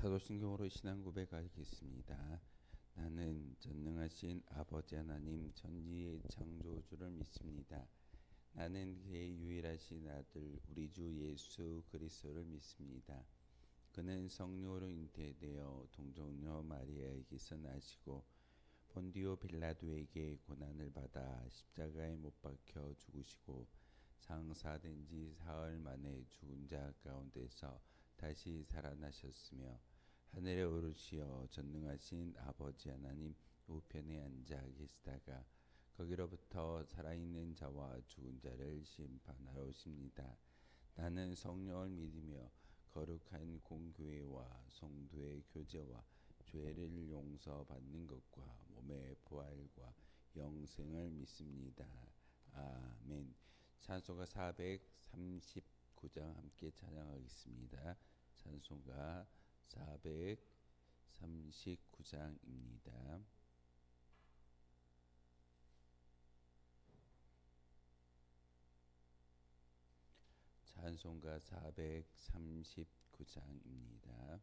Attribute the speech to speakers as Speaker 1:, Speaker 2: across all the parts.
Speaker 1: 사도신경으로 신앙 고백하겠습니다. 나는 전능하신 아버지 하나님 전지의 창조주를 믿습니다. 나는 그의 유일하신 아들 우리 주 예수 그리스도를 믿습니다. 그는 성령으로 잉태되어 동정녀 마리아에게서 나시고 본디오 빌라도에게 고난을 받아 십자가에 못 박혀 죽으시고 장사된 지 사흘 만에 죽은 자 가운데서 다시 살아나셨으며 하늘에 오르시어 전능하신 아버지 하나님 우편에 앉아 계시다가 거기로부터 살아있는 자와 죽은 자를 심판하러 오십니다. 나는 성령을 믿으며 거룩한 공교회와 성도의 교제와 죄를 용서받는 것과 몸의 부활과 영생을 믿습니다. 아멘. 찬송가 439장 함께 찬양하겠습니다. 찬송가 439장입니다. 찬송가 439장입니다.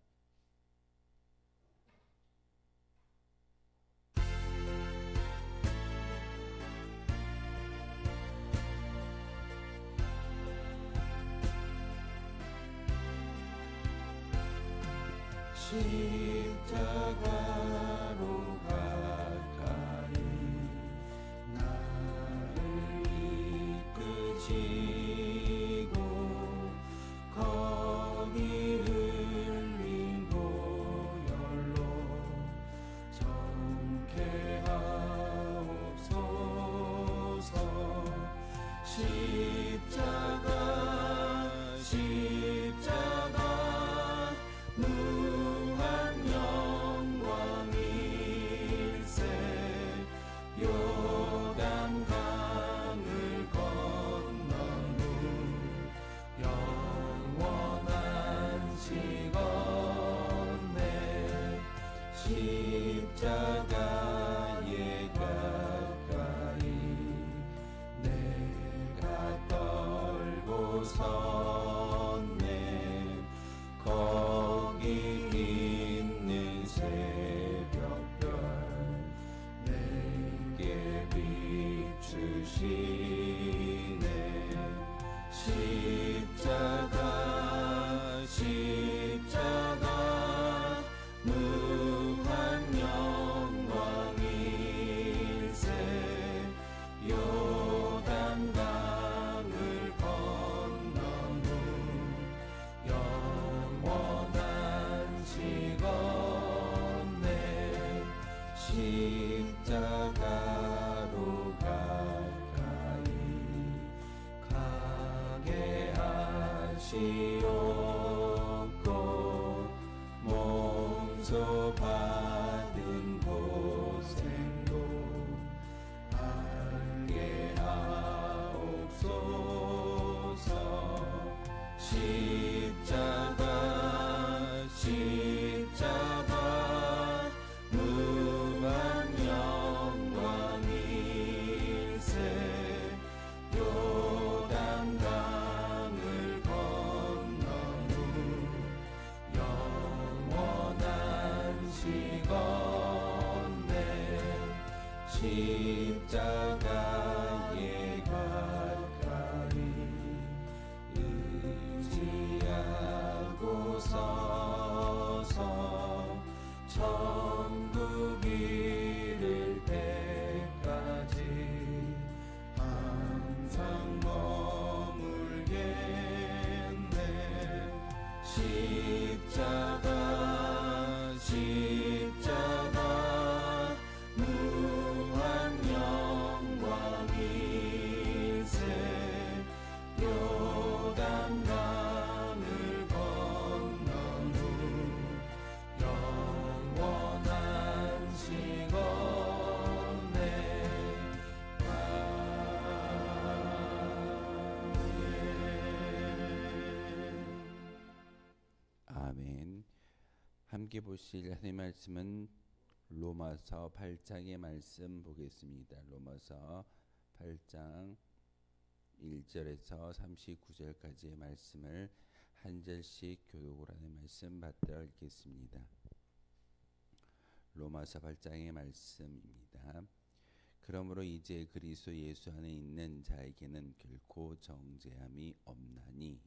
Speaker 2: 십자가로 가까이 나를 이끄시고 거기 흘린 보혈로 정케 하옵소서. 십자가 무한 영광일세. 요단강을 건넌 후 영원한 시건네 십자가에 가까이 내가 떨고 섰네. 거기 있는 새벽별 내게 비추시네. 십자가 무한 영광일세. 요단강을 건넌 후 영원한 시건네 십자가로 가까이 가게 하시옵고 몸소 받은 고생도 알게 하옵소서. 십자가 무한 영광일세. 요단강을 건넌 후 영원한 시건네 십자가에 가까이 의지하고 서서 천국 이를 때까지 항상 머물겠네. 십자가 무한 영광일세. 요단강을 건넌 후 영원한 시건네
Speaker 1: 아멘. 함께 보실 하나님의 말씀은 로마서 8장의 말씀 보겠습니다. 로마서 8장 1절에서 39절까지의 말씀을 한 절씩 교독을 하는 말씀 받들어 읽겠습니다. 로마서 8장의 말씀입니다. 그러므로 이제 그리스도 예수 안에 있는 자에게는 결코 정죄함이 없나니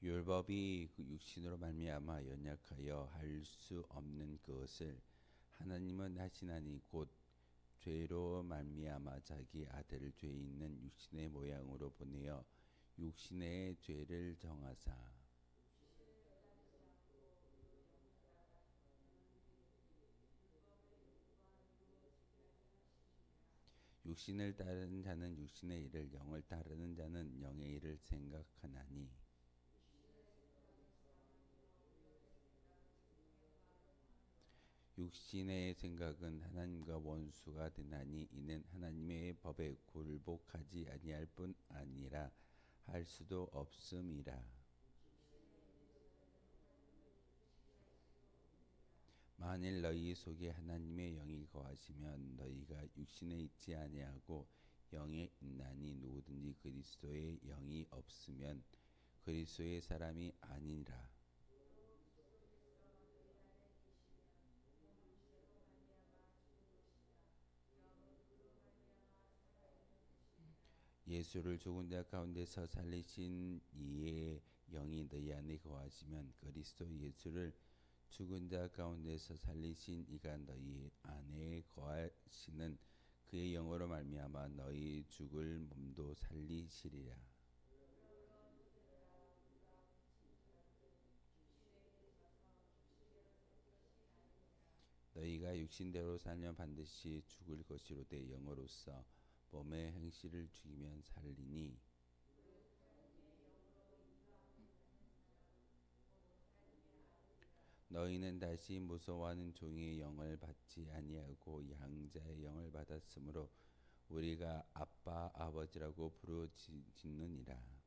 Speaker 1: 율법이 그 육신으로 말미암아 연약하여 할 수 없는 것을 하나님은 하시나니 곧 죄로 말미암아 자기 아들을 죄 있는 육신의 모양으로 보내어 육신의 죄를 정하사 육신을 따르는 자는 육신의 일을, 영을 따르는 자는 영의 일을 생각하나니 육신의 생각은 하나님과 원수가 되나니 이는 하나님의 법에 굴복하지 아니할 뿐 아니라 할 수도 없음이라. 만일 너희 속에 하나님의 영이 거하시면 너희가 육신에 있지 아니하고 영에 있나니 누구든지 그리스도의 영이 없으면 그리스도의 사람이 아니라. 예수를 죽은 자 가운데서 살리신 이의 영이 너희 안에 거하시면 그리스도 예수를 죽은 자 가운데서 살리신 이가 너희 안에 거하시는 그의 영으로 말미암아 너희 죽을 몸도 살리시리라. 너희가 육신대로 살면 반드시 죽을 것이로되 영으로서 몸의 행실을 죽이면 살리니 너희는 다시 무서워하는 종의 영을 받지 아니하고 양자의 영을 받았으므로 우리가 아빠 아버지라고 부르짖느니라.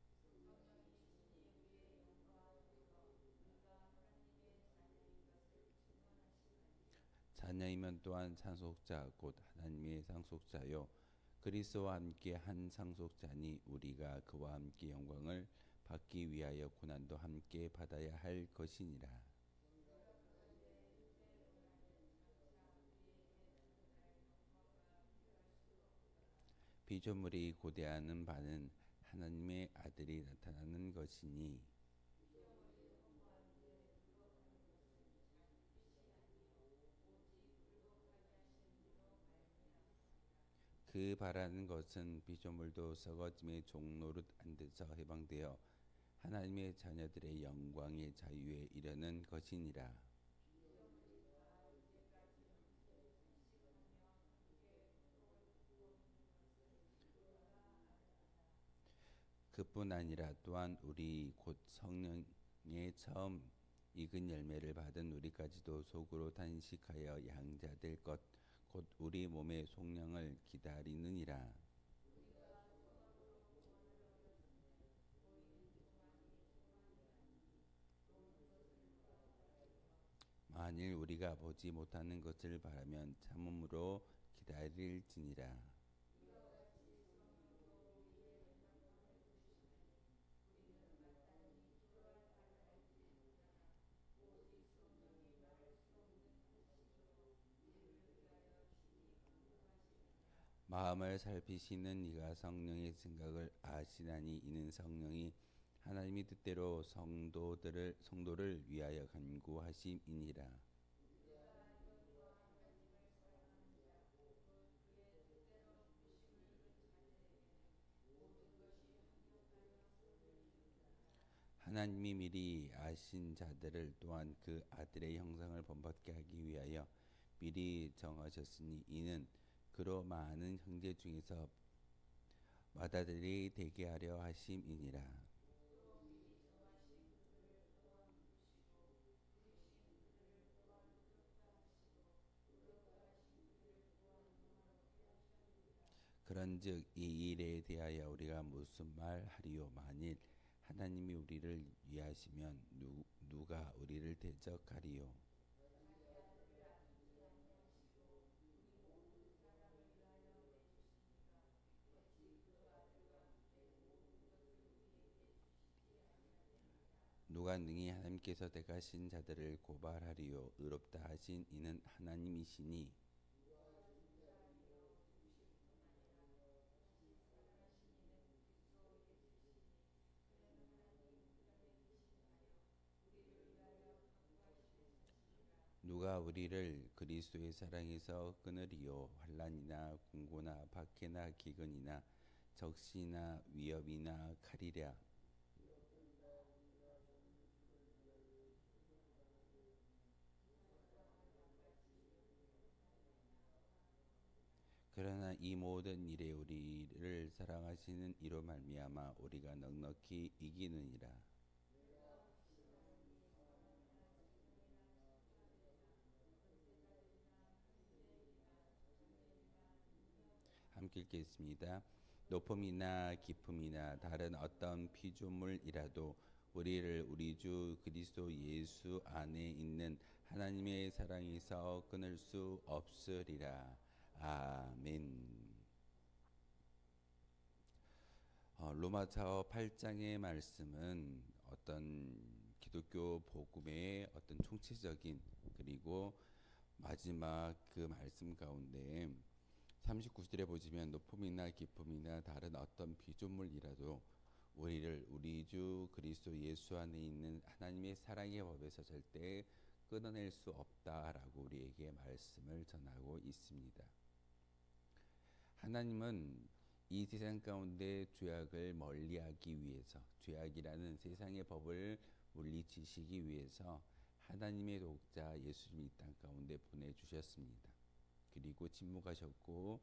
Speaker 1: 자녀이면 또한 상속자 곧 하나님의 상속자요 그리스도와 함께 한 상속자니 우리가 그와 함께 영광을 받기 위하여 고난도 함께 받아야 할 것이니라. 피조물이 고대하는 바는 하나님의 아들이 나타나는 것이니 그 바라는 것은 피조물도 썩어짐의 종노릇 안 데서 해방되어 하나님의 자녀들의 영광의 자유에 이르는 것이니라. 그뿐 아니라 또한 우리 곧 성령의 처음 익은 열매를 받은 우리까지도 속으로 단식하여 양자될 것 곧 우리 몸의 속량을 기다리느니라. 만일 우리가 보지 못하는 것을 바라면 참음으로 기다릴지니라. 마음을 살피시는 이가 성령의 생각을 아시나니 이는 성령이 하나님의 뜻대로 성도를 위하여 간구하심이니라. 하나님이 미리 아신 자들을 또한 그 아들의 형상을 본받게 하기 위하여 미리 정하셨으니 이는 그로 많은 형제 중에서 맏아들이 되게 하려 하심이니라. 그런즉 이 일에 대하여 우리가 무슨 말 하리요? 만일 하나님이 우리를 위하시면 누가 우리를 대적하리요? 누가 능히 하나님께서 택하신 자들을 고발하리요 의롭다 하신 이는 하나님이시니 누가 우리를 그리스도의 사랑에서 끊으리요 환난이나 궁고나 박해나 기근이나 적시나 위협이나 칼이랴. 그러나 이 모든 일에 우리를 사랑하시는 이로 말미암아 우리가 넉넉히 이기느니라. 함께 읽겠습니다. 높음이나 깊음이나 다른 어떤 피조물이라도 우리를 우리 주 그리스도 예수 안에 있는 하나님의 사랑에서 끊을 수 없으리라. 아멘. 로마서 8장의 말씀은 어떤 기독교 복음의 어떤 총체적인 그리고 마지막 그 말씀 가운데 39절에 보시면 높음이나 깊음이나 다른 어떤 피조물이라도 우리를 우리 주 그리스도 예수 안에 있는 하나님의 사랑의 법에서 절대 끊어낼 수 없다라고 우리에게 말씀을 전하고 있습니다. 하나님은 이 세상 가운데 죄악을 멀리하기 위해서 죄악이라는 세상의 법을 물리치시기 위해서 하나님의 독자 예수님이 이 땅 가운데 보내주셨습니다. 그리고 침묵하셨고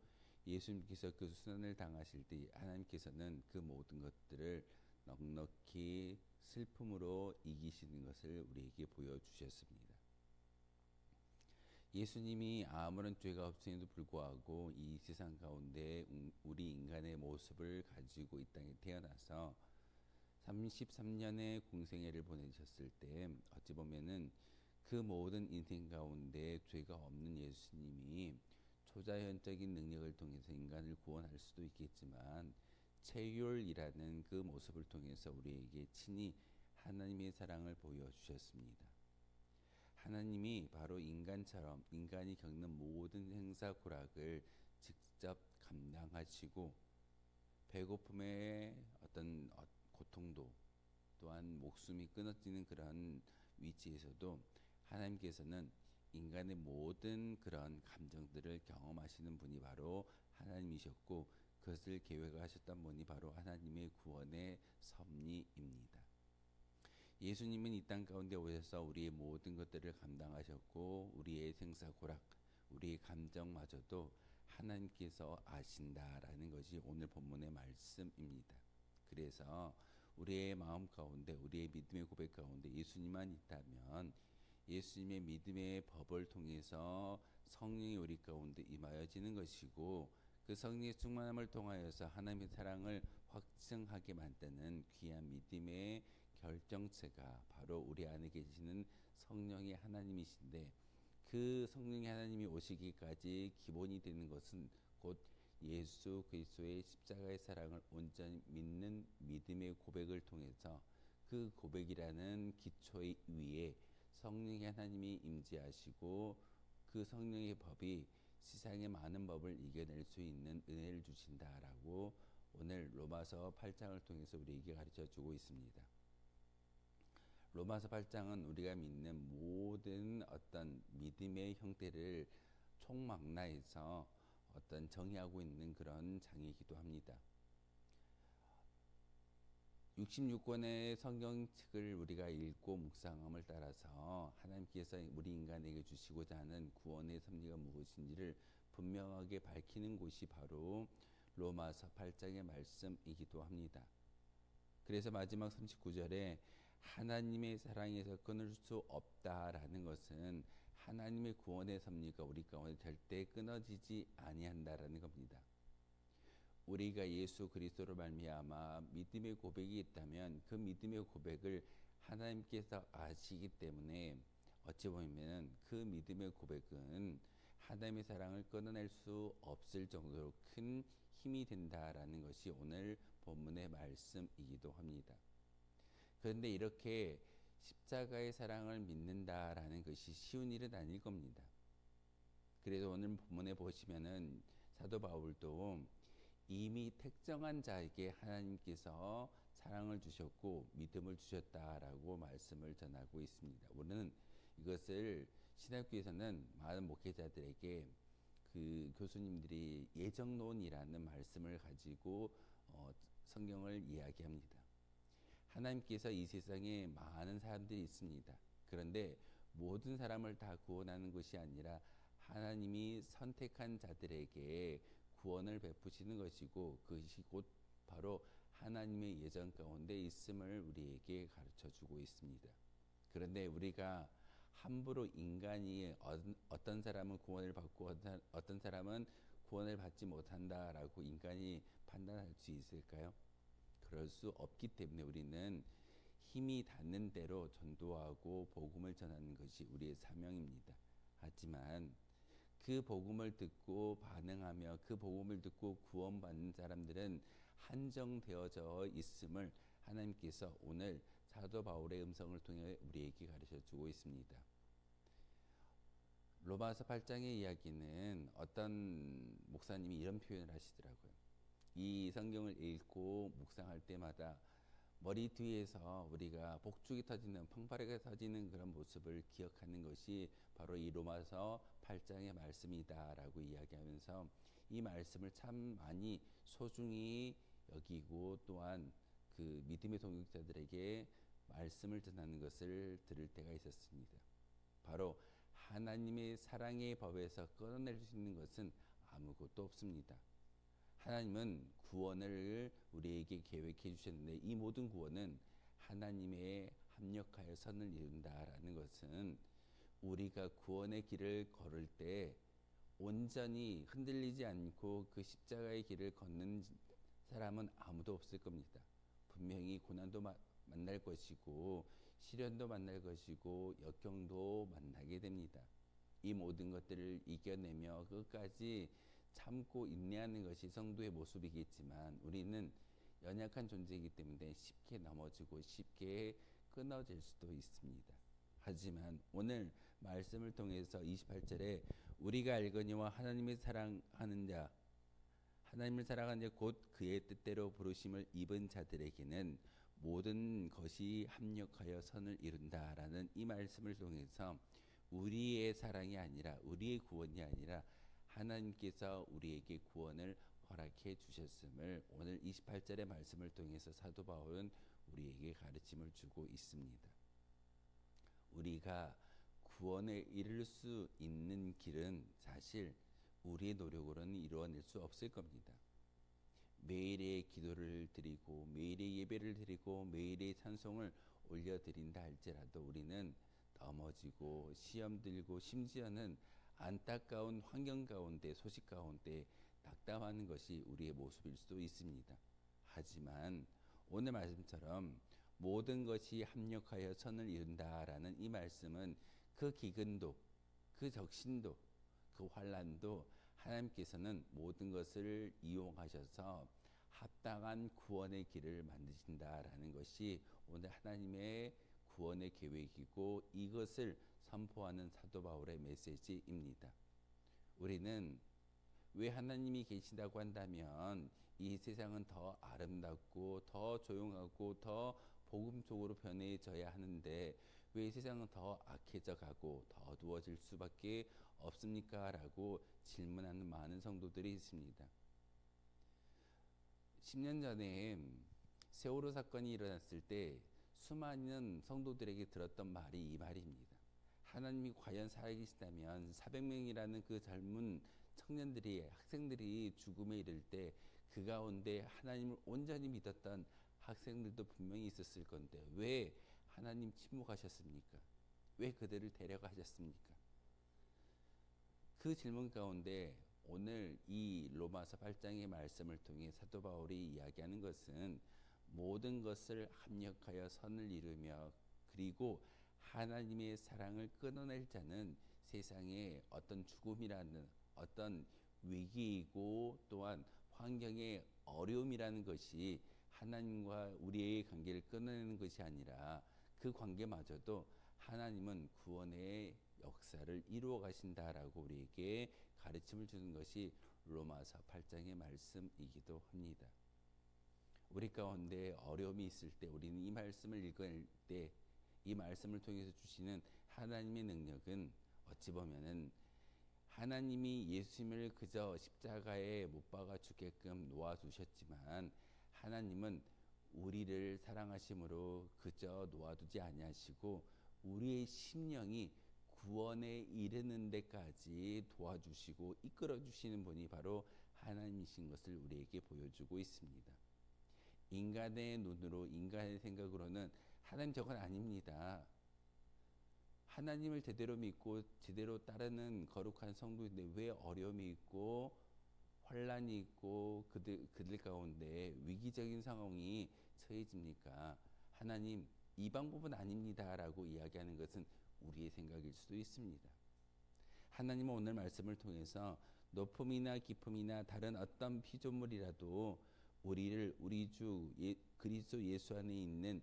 Speaker 1: 예수님께서 그 수난을 당하실 때 하나님께서는 그 모든 것들을 넉넉히 슬픔으로 이기시는 것을 우리에게 보여주셨습니다. 예수님이 아무런 죄가 없음에도 불구하고 이 세상 가운데 우리 인간의 모습을 가지고 이 땅에 태어나서 33년의 공생애를 보내셨을 때 어찌 보면은 그 모든 인생 가운데 죄가 없는 예수님이 초자연적인 능력을 통해서 인간을 구원할 수도 있겠지만 체휼이라는 그 모습을 통해서 우리에게 친히 하나님의 사랑을 보여주셨습니다. 하나님이 바로 인간처럼 인간이 겪는 모든 행사고락을 직접 감당하시고 배고픔의 어떤 고통도 또한 목숨이 끊어지는 그런 위치에서도 하나님께서는 인간의 모든 그런 감정들을 경험하시는 분이 바로 하나님이셨고 그것을 계획하셨던 분이 바로 하나님의 구원의 섭리입니다. 예수님은 이 땅 가운데 오셔서 우리의 모든 것들을 감당하셨고 우리의 생사고락, 우리의 감정마저도 하나님께서 아신다라는 것이 오늘 본문의 말씀입니다. 그래서 우리의 마음 가운데 우리의 믿음의 고백 가운데 예수님만 있다면 예수님의 믿음의 법을 통해서 성령이 우리 가운데 임하여지는 것이고 그 성령의 충만함을 통하여서 하나님의 사랑을 확증하게 만드는 귀한 믿음의 결정체가 바로 우리 안에 계시는 성령의 하나님이신데 그 성령의 하나님이 오시기까지 기본이 되는 것은 곧 예수 그리스도의 십자가의 사랑을 온전히 믿는 믿음의 고백을 통해서 그 고백이라는 기초 위에 성령의 하나님이 임재하시고 그 성령의 법이 세상의 많은 법을 이겨낼 수 있는 은혜를 주신다라고 오늘 로마서 8장을 통해서 우리에게 가르쳐 주고 있습니다. 로마서 8장은 우리가 믿는 모든 어떤 믿음의 형태를 총망라해서 어떤 정의하고 있는 그런 장이기도 합니다. 66권의 성경책을 우리가 읽고 묵상함을 따라서 하나님께서 우리 인간에게 주시고자 하는 구원의 섭리가 무엇인지를 분명하게 밝히는 곳이 바로 로마서 8장의 말씀이기도 합니다. 그래서 마지막 39절에 하나님의 사랑에서 끊을 수 없다라는 것은 하나님의 구원의 섭리가 우리 가운데 절대 끊어지지 아니한다라는 겁니다. 우리가 예수 그리스도로 말미암아 믿음의 고백이 있다면 그 믿음의 고백을 하나님께서 아시기 때문에 어찌 보면 그 믿음의 고백은 하나님의 사랑을 끊어낼 수 없을 정도로 큰 힘이 된다라는 것이 오늘 본문의 말씀이기도 합니다. 그런데 이렇게 십자가의 사랑을 믿는다라는 것이 쉬운 일은 아닐 겁니다. 그래서 오늘 본문에 보시면은 사도 바울도 이미 특정한 자에게 하나님께서 사랑을 주셨고 믿음을 주셨다라고 말씀을 전하고 있습니다. 우리는 이것을 신학교에서는 많은 목회자들에게 그 교수님들이 예정론이라는 말씀을 가지고 성경을 이야기합니다. 하나님께서 이 세상에 많은 사람들이 있습니다. 그런데 모든 사람을 다 구원하는 것이 아니라 하나님이 선택한 자들에게 구원을 베푸시는 것이고 그것이 곧 바로 하나님의 예정 가운데 있음을 우리에게 가르쳐 주고 있습니다. 그런데 우리가 함부로 인간이 어떤 사람은 구원을 받고 어떤 사람은 구원을 받지 못한다라고 인간이 판단할 수 있을까요? 그럴 수 없기 때문에 우리는 힘이 닿는 대로 전도하고 복음을 전하는 것이 우리의 사명입니다. 하지만 그 복음을 듣고 반응하며 그 복음을 듣고 구원받는 사람들은 한정되어져 있음을 하나님께서 오늘 사도 바울의 음성을 통해 우리에게 가르쳐 주고 있습니다. 로마서 8장의 이야기는 어떤 목사님이 이런 표현을 하시더라고요. 이 성경을 읽고 묵상할 때마다 머리 뒤에서 우리가 복죽이 터지는 펑파르가 터지는 그런 모습을 기억하는 것이 바로 이 로마서 8장의 말씀이다라고 이야기하면서 이 말씀을 참 많이 소중히 여기고 또한 그 믿음의 동역자들에게 말씀을 전하는 것을 들을 때가 있었습니다. 바로 하나님의 사랑의 법에서 끊어낼 수 있는 것은 아무것도 없습니다. 하나님은 구원을 우리에게 계획해 주셨는데 이 모든 구원은 하나님의 합력하여 선을 이룬다라는 것은 우리가 구원의 길을 걸을 때 온전히 흔들리지 않고 그 십자가의 길을 걷는 사람은 아무도 없을 겁니다. 분명히 고난도 만날 것이고 시련도 만날 것이고 역경도 만나게 됩니다. 이 모든 것들을 이겨내며 끝까지 참고 인내하는 것이 성도의 모습이겠지만 우리는 연약한 존재이기 때문에 쉽게 넘어지고 쉽게 끊어질 수도 있습니다. 하지만 오늘 말씀을 통해서 28절에 우리가 알거니와 하나님을 사랑하는 자 곧 그의 뜻대로 부르심을 입은 자들에게는 모든 것이 합력하여 선을 이룬다라는 이 말씀을 통해서 우리의 사랑이 아니라 우리의 구원이 아니라 하나님께서 우리에게 구원을 허락해 주셨음을 오늘 28절의 말씀을 통해서 사도 바울은 우리에게 가르침을 주고 있습니다. 우리가 구원에 이를 수 있는 길은 사실 우리의 노력으로는 이루어낼 수 없을 겁니다. 매일의 기도를 드리고 매일의 예배를 드리고 매일의 찬송을 올려드린다 할지라도 우리는 넘어지고 시험 들고 심지어는 안타까운 환경 가운데 소식 가운데 낙담하는 것이 우리의 모습일 수도 있습니다. 하지만 오늘 말씀처럼 모든 것이 합력하여 선을 이룬다라는 이 말씀은 그 기근도 그 적신도 그 환난도 하나님께서는 모든 것을 이용하셔서 합당한 구원의 길을 만드신다라는 것이 오늘 하나님의 구원의 계획이고 이것을 선포하는 사도 바울의 메시지입니다. 우리는 왜 하나님이 계시다고 한다면 이 세상은 더 아름답고 더 조용하고 더 복음 속으로 변해져야 하는데 왜 세상은 더 악해져 가고 더 어두워질 수밖에 없습니까? 라고 질문하는 많은 성도들이 있습니다. 10년 전에 세월호 사건이 일어났을 때 수많은 성도들에게 들었던 말이 이 말입니다. 하나님이 과연 살아계시다면 400명이라는 그 젊은 청년들이 학생들이 죽음에 이를 때 그 가운데 하나님을 온전히 믿었던 학생들도 분명히 있었을 건데 왜 하나님 침묵하셨습니까? 왜 그들을 데려가셨습니까? 그 질문 가운데 오늘 이 로마서 8장의 말씀을 통해 사도 바울이 이야기하는 것은 모든 것을 합력하여 선을 이루며 그리고 하나님의 사랑을 끊어낼 자는 세상에 어떤 죽음이라는 어떤 위기이고 또한 환경의 어려움이라는 것이 하나님과 우리의 관계를 끊어내는 것이 아니라 그 관계마저도 하나님은 구원의 역사를 이루어 가신다라고 우리에게 가르침을 주는 것이 로마서 8장의 말씀이기도 합니다. 우리 가운데 어려움이 있을 때 우리는 이 말씀을 읽을 때 이 말씀을 통해서 주시는 하나님의 능력은 어찌 보면은 하나님이 예수님을 그저 십자가에 못 박아 죽게끔 놓아두셨지만 하나님은 우리를 사랑하심으로 그저 놓아두지 아니하시고 우리의 심령이 구원에 이르는 데까지 도와주시고 이끌어 주시는 분이 바로 하나님이신 것을 우리에게 보여주고 있습니다. 인간의 눈으로 인간의 생각으로는 하나님 저건 아닙니다. 하나님을 제대로 믿고 제대로 따르는 거룩한 성도인데 왜 어려움이 있고 환란이 있고 그들 가운데 위기적인 상황이 처해집니까? 하나님 이 방법은 아닙니다라고 이야기하는 것은 우리의 생각일 수도 있습니다. 하나님은 오늘 말씀을 통해서 높음이나 깊음이나 다른 어떤 피조물이라도 우리를 우리 주 그리스도 예수 안에 있는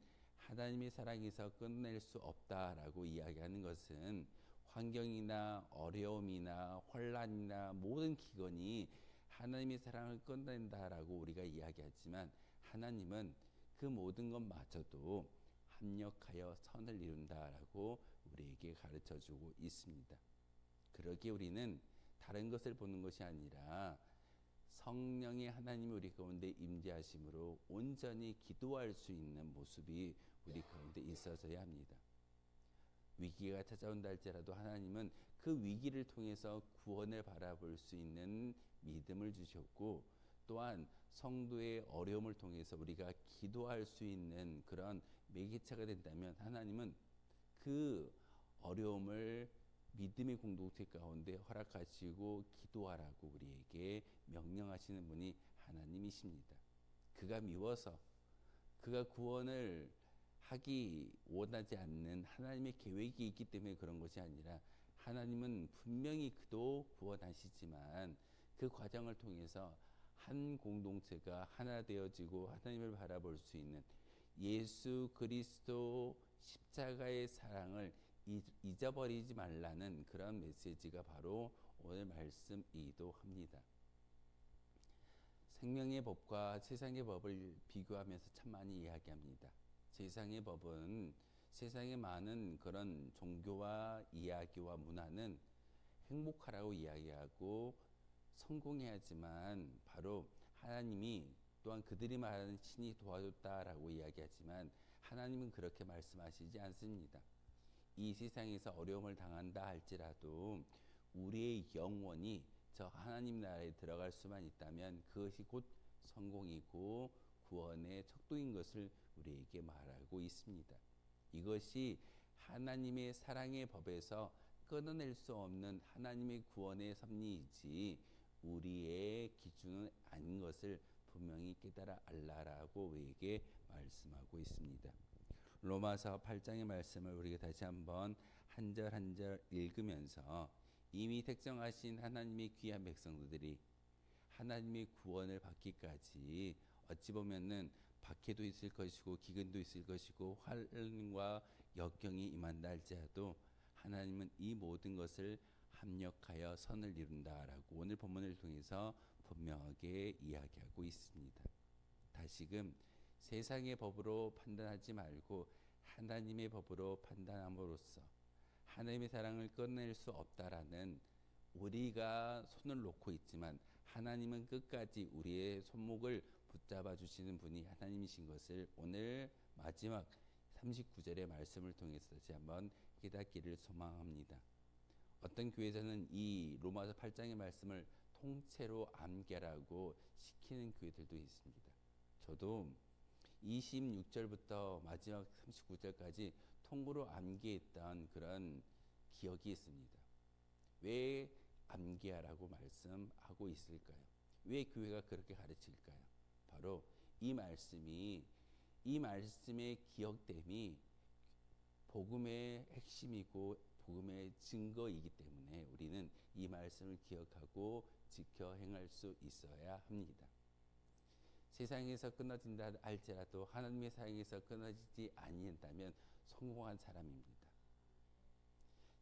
Speaker 1: 하나님의 사랑에서 끊어낼 수 없다라고 이야기하는 것은 환경이나 어려움이나 혼란이나 모든 기근이 하나님의 사랑을 끊어낸다라고 우리가 이야기하지만 하나님은 그 모든 것마저도 합력하여 선을 이룬다라고 우리에게 가르쳐주고 있습니다. 그러기에 우리는 다른 것을 보는 것이 아니라 성령의 하나님이 우리 가운데 임재하심으로 온전히 기도할 수 있는 모습이 우리 가운데 있어서야 합니다. 위기가 찾아온다 할지라도 하나님은 그 위기를 통해서 구원을 바라볼 수 있는 믿음을 주셨고 또한 성도의 어려움을 통해서 우리가 기도할 수 있는 그런 매개체가 된다면 하나님은 그 어려움을 믿음의 공동체 가운데 허락하시고 기도하라고 우리에게 명령하시는 분이 하나님이십니다. 그가 미워서 그가 구원을 하기 원하지 않는 하나님의 계획이 있기 때문에 그런 것이 아니라 하나님은 분명히 그도 구원하시지만 그 과정을 통해서 한 공동체가 하나 되어지고 하나님을 바라볼 수 있는 예수 그리스도 십자가의 사랑을 잊어버리지 말라는 그런 메시지가 바로 오늘 말씀이기도 합니다. 생명의 법과 세상의 법을 비교하면서 참 많이 이야기합니다. 세상의 법은 세상의 많은 그런 종교와 이야기와 문화는 행복하라고 이야기하고 성공해야지만 바로 하나님이 또한 그들이 말하는 신이 도와줬다라고 이야기하지만 하나님은 그렇게 말씀하시지 않습니다. 이 세상에서 어려움을 당한다 할지라도 우리의 영혼이 저 하나님 나라에 들어갈 수만 있다면 그것이 곧 성공이고 구원의 척도인 것을 우리에게 말하고 있습니다. 이것이 하나님의 사랑의 법에서 끊어낼 수 없는 하나님의 구원의 섭리이지 우리의 기준은 아닌 것을 분명히 깨달아 알라라고 우리에게 말씀하고 있습니다. 로마서 8장의 말씀을 우리가 다시 한번 한 절 한 절 읽으면서 이미 택정하신 하나님의 귀한 백성들이 하나님의 구원을 받기까지 어찌 보면은 박해도 있을 것이고 기근도 있을 것이고 환난과 역경이 임한다 할지라도 하나님은 이 모든 것을 합력하여 선을 이룬다라고 오늘 본문을 통해서 분명하게 이야기하고 있습니다. 다시금 세상의 법으로 판단하지 말고 하나님의 법으로 판단함으로써 하나님의 사랑을 끊어낼 수 없다라는 우리가 손을 놓고 있지만 하나님은 끝까지 우리의 손목을 붙잡아 주시는 분이 하나님이신 것을 오늘 마지막 39절의 말씀을 통해서 다시 한번 깨닫기를 소망합니다. 어떤 교회에서는 이 로마서 8장의 말씀을 통째로 암기하라고 시키는 교회들도 있습니다. 저도 26절부터 마지막 39절까지 통으로 암기했던 그런 기억이 있습니다. 왜 암기하라고 말씀하고 있을까요? 왜 교회가 그렇게 가르칠까요? 바로 이 말씀의 기억됨이 복음의 핵심이고 복음의 증거이기 때문에 우리는 이 말씀을 기억하고 지켜 행할 수 있어야 합니다. 세상에서 끊어진다 할지라도 하나님의 사랑에서 끊어지지 아니한다면 성공한 사람입니다.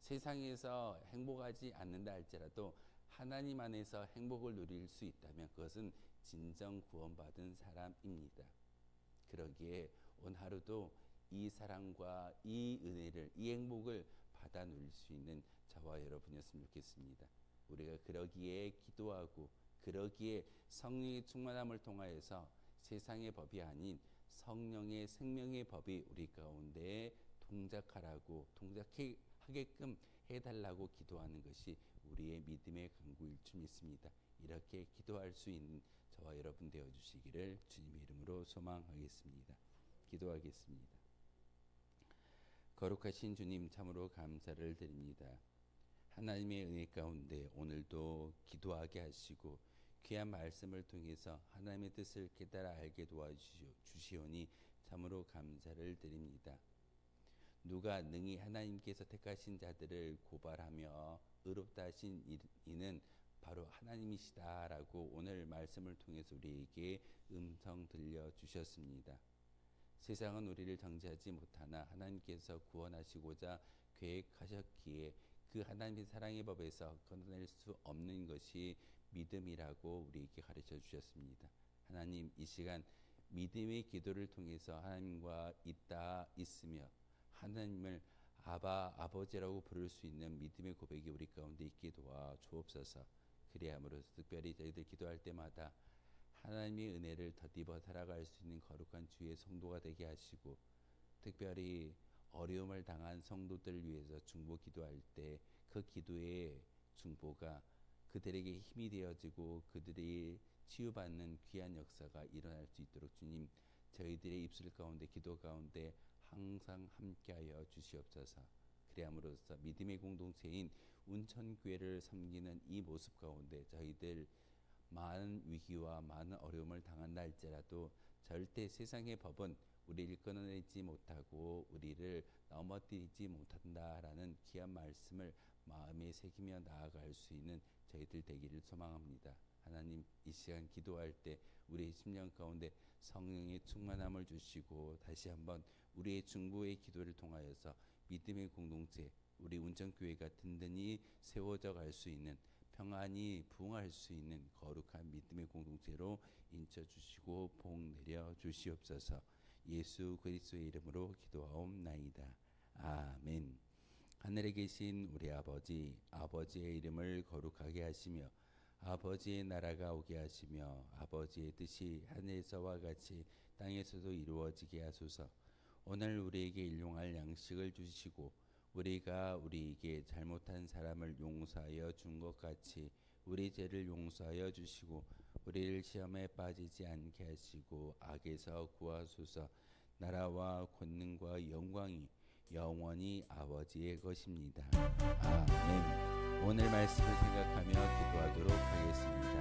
Speaker 1: 세상에서 행복하지 않는다 할지라도 하나님 안에서 행복을 누릴 수 있다면 그것은 진정 구원받은 사람입니다. 그러기에 오늘 하루도 이 사랑과 이 은혜를, 이 행복을 받아 누릴 수 있는 저와 여러분이었으면 좋겠습니다. 우리가 그러기에 기도하고 그러기에 성령의 충만함을 통하여서 세상의 법이 아닌 성령의 생명의 법이 우리 가운데 동작하게끔 해달라고 기도하는 것이 우리의 믿음의 간구일 줄 믿습니다. 이렇게 기도할 수 있는 저와 여러분 되어주시기를 주님의 이름으로 소망하겠습니다. 기도하겠습니다. 거룩하신 주님, 참으로 감사를 드립니다. 하나님의 은혜 가운데 오늘도 기도하게 하시고 귀한 말씀을 통해서 하나님의 뜻을 깨달아 알게 도와주시오니 참으로 감사를 드립니다. 누가 능히 하나님께서 택하신 자들을 고발하며 의롭다 하신 이는 바로 하나님이시다라고 오늘 말씀을 통해서 우리에게 음성 들려주셨습니다. 세상은 우리를 정죄하지 못하나 하나님께서 구원하시고자 계획하셨기에 그 하나님의 사랑의 법에서 끊어낼 수 없는 것이 믿음이라고 우리에게 가르쳐 주셨습니다. 하나님, 이 시간 믿음의 기도를 통해서 하나님과 있으며 하나님을 아버지라고 부를 수 있는 믿음의 고백이 우리 가운데 있게 도와 주옵소서. 그리함으로써 특별히 저희들 기도할 때마다 하나님의 은혜를 덧입어 살아갈 수 있는 거룩한 주의 성도가 되게 하시고, 특별히 어려움을 당한 성도들을 위해서 중보 기도할 때 그 기도의 중보가 그들에게 힘이 되어지고 그들이 치유받는 귀한 역사가 일어날 수 있도록 주님, 저희들의 입술 가운데 기도 가운데 항상 함께하여 주시옵소서. 그리함으로써 믿음의 공동체인 운천교회를 섬기는 이 모습 가운데 저희들 많은 위기와 많은 어려움을 당한다 할지라도 절대 세상의 법은 우리를 끊어내지 못하고 우리를 넘어뜨리지 못한다라는 귀한 말씀을 마음에 새기며 나아갈 수 있는 저희들 되기를 소망합니다. 하나님, 이 시간 기도할 때 우리의 심령 가운데 성령의 충만함을 주시고 다시 한번 우리의 중보의 기도를 통하여서 믿음의 공동체, 우리 운천교회가 든든히 세워져 갈 수 있는, 평안히 부흥할 수 있는 거룩한 믿음의 공동체로 인쳐주시고 복 내려 주시옵소서. 예수 그리스도의 이름으로 기도하옵나이다. 아멘. 하늘에 계신 우리 아버지, 아버지의 이름을 거룩하게 하시며 아버지의 나라가 오게 하시며 아버지의 뜻이 하늘에서와 같이 땅에서도 이루어지게 하소서. 오늘 우리에게 일용할 양식을 주시고 우리가 우리에게 잘못한 사람을 용서하여 준 것 같이 우리 죄를 용서하여 주시고 우리를 시험에 빠지지 않게 하시고 악에서 구하소서. 나라와 권능과 영광이 영원히 아버지의 것입니다. 아멘. 오늘 말씀을 생각하며 기도하도록 하겠습니다.